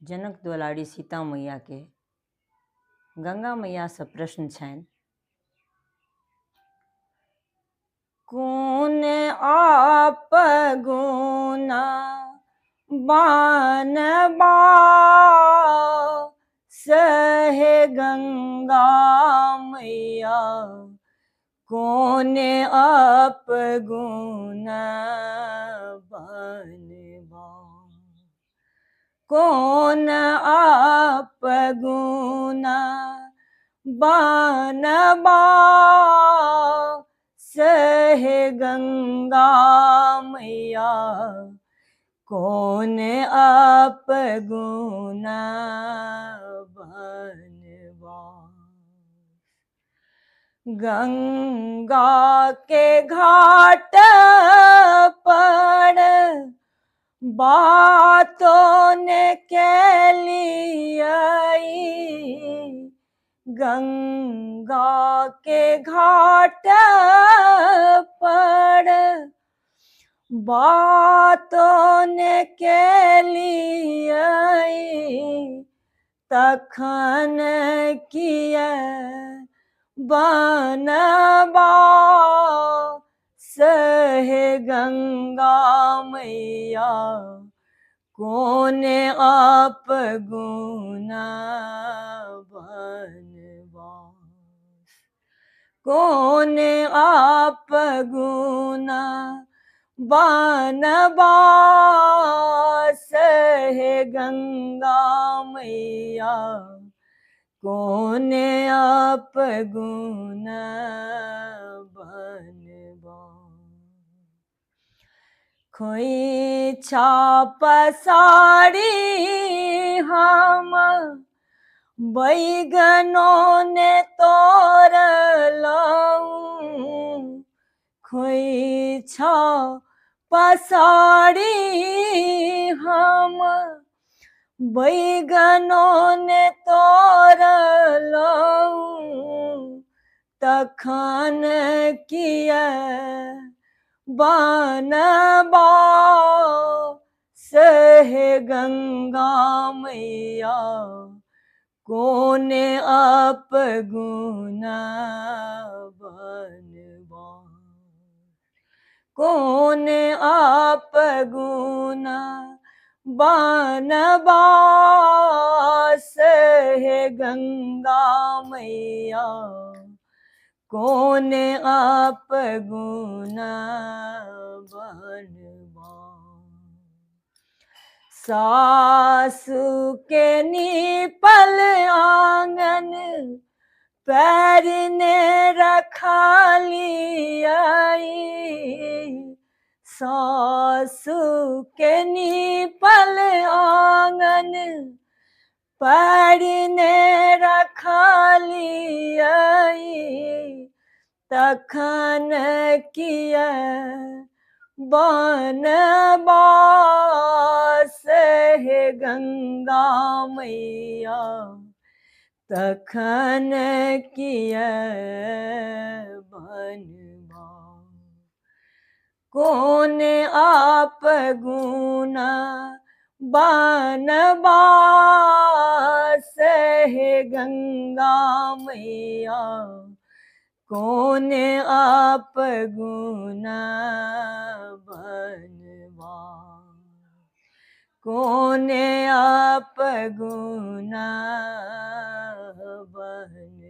जनक द्वालाड़ी सीता मैया के गंगा मैया से प्रश्न छनि। कौन आप गुना बानबा सहे गंगा मैया, कौन आप गुना बानबा, कौन आप गुना बानबा सहे गंगा मैया, कौन आप गुना बानबा। गंगा के घाट पर बातों ने के लिए, गंगा के घाट पर बातों ने के लिए, तखन किए बनबा सहे गंगा मैया, कौन आप गुना बनबा, कौन आप गुना बनबा सहे गंगा मैया, कौन आप गुना बनबा। खोइछा पसारी हम बैगनों ने तोड़लौं, खोइछा पसारी हम बैगनों ने तोड़लौं, तखन किए बनबा सहे गंगा मैया, कौन आप गुना बनबा, कौन आप गुना बनबा सहे गंगा मैया, कौन आप गुना बनबा। सासु के नीपल आंगन पैर ने रखालिया, सासु के नीपल आंगन पैर ने रखालिया, तखन किए बनबा सहे गंगा मैया, तखन किए बनबा। कौन आप गुना बनबा सहे गंगा मैया, कौन आप गुना बनबा, कौन आप गुना बनबा।